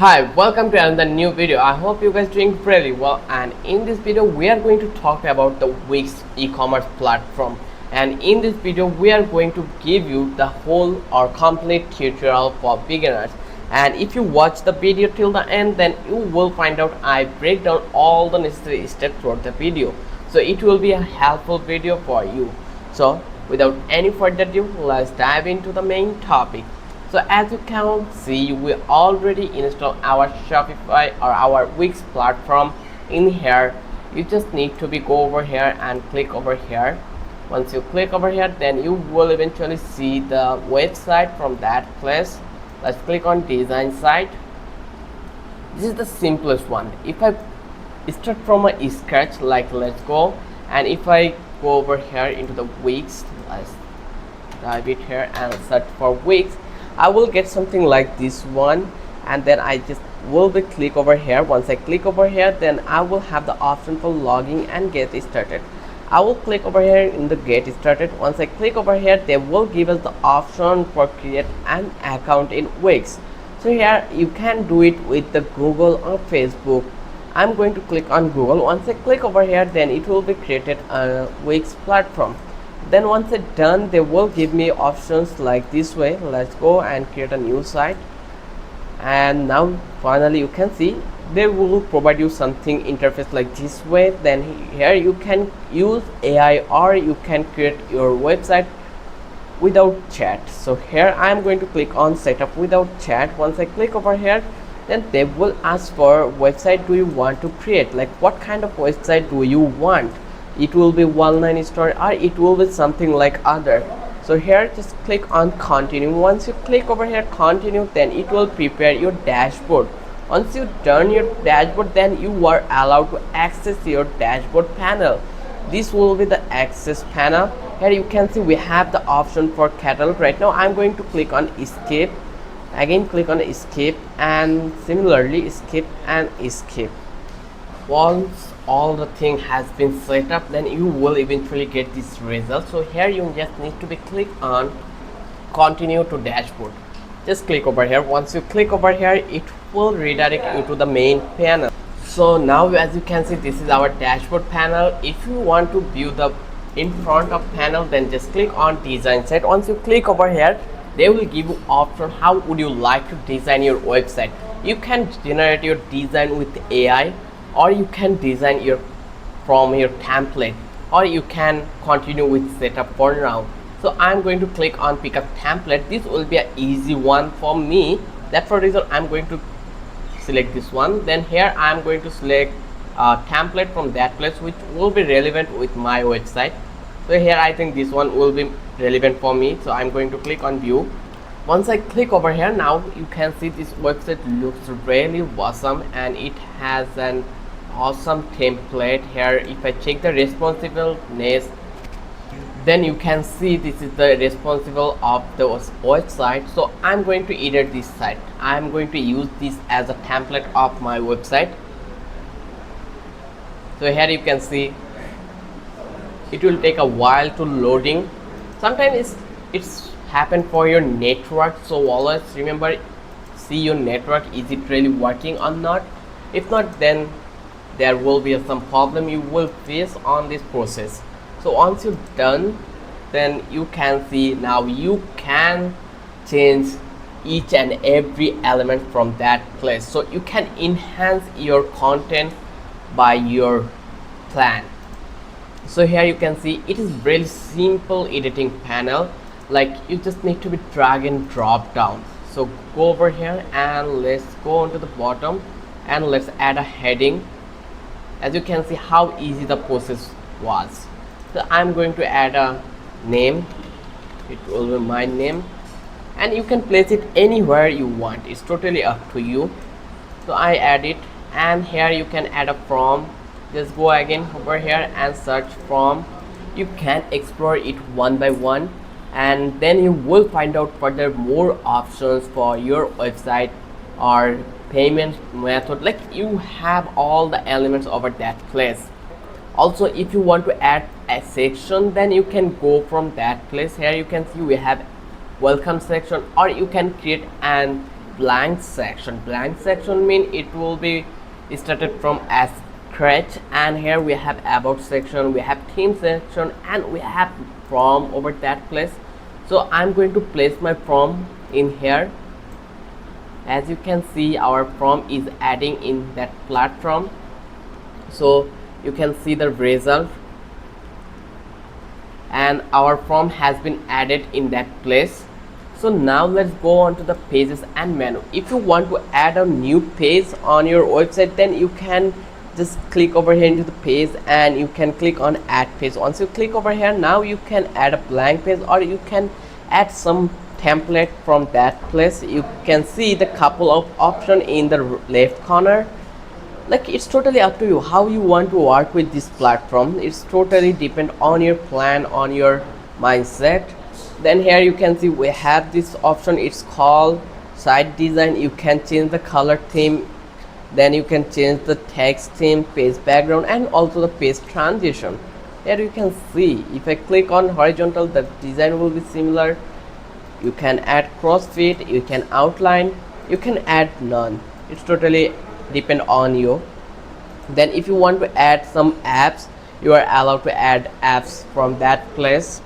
Hi, welcome to another new video. I hope you guys doing really well, and in this video we are going to talk about the Wix e-commerce platform, and in this video we are going to give you the whole or complete tutorial for beginners. And if you watch the video till the end, then you will find out I break down all the necessary steps throughout the video, so it will be a helpful video for you. So without any further ado, let's dive into the main topic. So as you can see, we already installed our Shopify or our Wix platform in here. You just need to go over here and click over here. Once you click over here, then you will eventually see the website from that place. Let's click on design site. This is the simplest one. If I start from a scratch, like let's go, and if I go over here into the Wix, let's dive it here and search for Wix, I will get something like this one, and then I just will be click over here. Once I click over here, then I will have the option for logging and get started. I will click over here in the get started. Once I click over here, they will give us the option for create an account in Wix. So here you can do it with the Google or Facebook. I'm going to click on Google. Once I click over here, then it will be created a Wix platform. Then once it's done, they will give me options like this way. Let's go and create a new site, and now finally you can see they will provide you something interface like this way. Then here you can use AI, or you can create your website without chat. So here I am going to click on setup without chat. Once I click over here, then they will ask for website do you want to create, like what kind of website do you want. It will be well-known store, or it will be something like other. So here just click on continue. Once you click over here continue, then it will prepare your dashboard. Once you done your dashboard, then you are allowed to access your dashboard panel. This will be the access panel. Here you can see we have the option for catalog. Right now I'm going to click on escape. Again click on escape, and similarly escape and escape. Once all the thing has been set up, then you will eventually get this result. So here you just need to click on continue to dashboard. Just click over here. Once you click over here, it will redirect you to the main panel. So now as you can see, this is our dashboard panel. If you want to view the in front of panel, then just click on design site. Once you click over here, they will give you option how would you like to design your website. You can generate your design with AI, or you can design from your template, or you can continue with setup for now. So I'm going to click on pick up template. This will be an easy one for me. That's for reason I'm going to select this one. Then here I'm going to select a template from that place which will be relevant with my website. So here I think this one will be relevant for me, so I'm going to click on view. Once I click over here, now you can see this website looks really awesome, and it has an awesome template. Here if I check the responsibleness, then you can see this is the responsible of the website. So I'm going to edit this site. I'm going to use this as a template of my website. So here you can see it will take a while to loading. Sometimes it's happen for your network, so always remember, see your network, is it really working or not. If not, then there will be some problem you will face on this process. So once you're done, then you can see now you can change each and every element from that place, so you can enhance your content by your plan. So here you can see it is really simple editing panel, like you just need to drag and drop down. So go over here and let's go onto the bottom, and let's add a heading. As you can see how easy the process was. So I'm going to add a name. It will be my name, and you can place it anywhere you want. It's totally up to you. So I add it, and here you can add a from. Just go again over here and search from. You can explore it one by one, and then you will find out further more options for your website or payment method. Like you have all the elements over that place. Also, if you want to add a section, then you can go from that place. Here you can see we have welcome section, or you can create an blank section. Blank section mean it will be started from as scratch, and here we have about section, we have theme section, and we have from over that place. So I'm going to place my from in here. As you can see, our from is adding in that platform, so you can see the result, and our from has been added in that place. So now let's go on to the pages and menu. If you want to add a new page on your website, then you can just click over here into the page and you can click on add page. Once you click over here, now you can add a blank page, or you can add some template from that place. You can see the couple of options in the left corner. Like, it's totally up to you how you want to work with this platform. It's totally depend on your plan, on your mindset. Then here you can see we have this option, it's called site design. You can change the color theme, then you can change the text theme, page background, and also the page transition. Here you can see if I click on horizontal, the design will be similar. You can add crossfit, you can outline, you can add none. It's totally depend on you. Then if you want to add some apps, you are allowed to add apps from that place.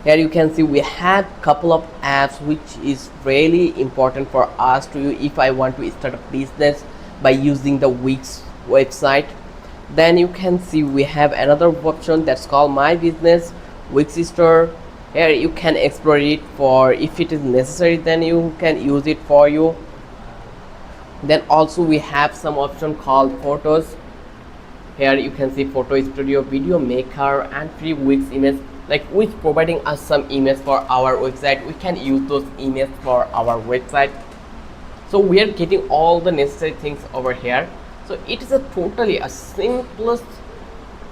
Here you can see we have couple of apps which is really important for us to use if I want to start a business by using the Wix website. Then you can see we have another option that's called my business Wix store. Here you can explore it for if it is necessary, then you can use it for you. Then also we have some option called photos. Here you can see photo studio, video maker, and free Wix image, like which providing us some image for our website. We can use those images for our website. So we are getting all the necessary things over here. So it is a totally a simplest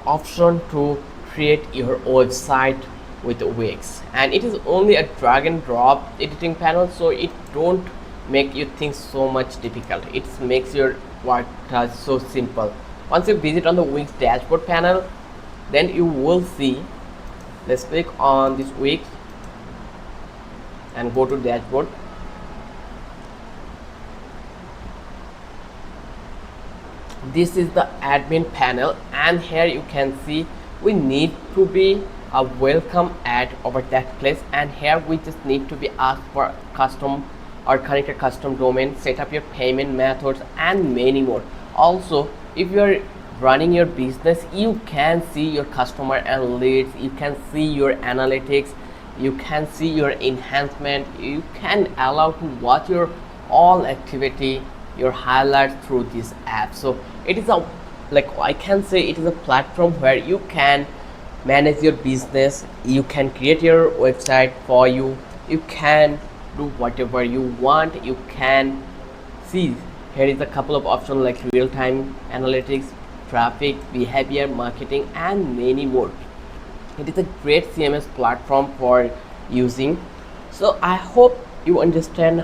option to create your website with Wix, and it is only a drag and drop editing panel, so it don't make you think so much difficult. It makes your work so simple. Once you visit on the Wix dashboard panel, then you will see, let's click on this Wix and go to dashboard. This is the admin panel, and here you can see we need to be a welcome ad over that place, and here we just need to be asked for custom or connect a custom domain, set up your payment methods, and many more. Also, if you are running your business, you can see your customer and leads, you can see your analytics, you can see your enhancement, you can allow to watch your all activity, your highlights through this app. So it is a, like I can say, it is a platform where you can manage your business, you can create your website for you, you can do whatever you want. You can see here is a couple of options like real-time analytics, traffic, behavior marketing, and many more. It is a great CMS platform for using. So I hope you understand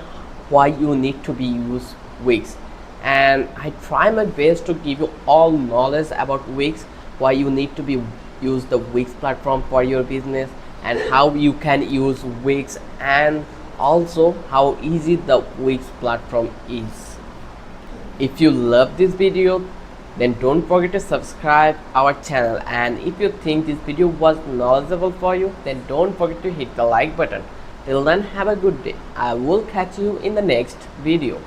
why you need to be use Wix, and I try my best to give you all knowledge about Wix, why you need to be use the Wix platform for your business, and how you can use Wix, and also how easy the Wix platform is. If you love this video, then don't forget to subscribe our channel, and if you think this video was knowledgeable for you, then don't forget to hit the like button. Till then, have a good day. I will catch you in the next video.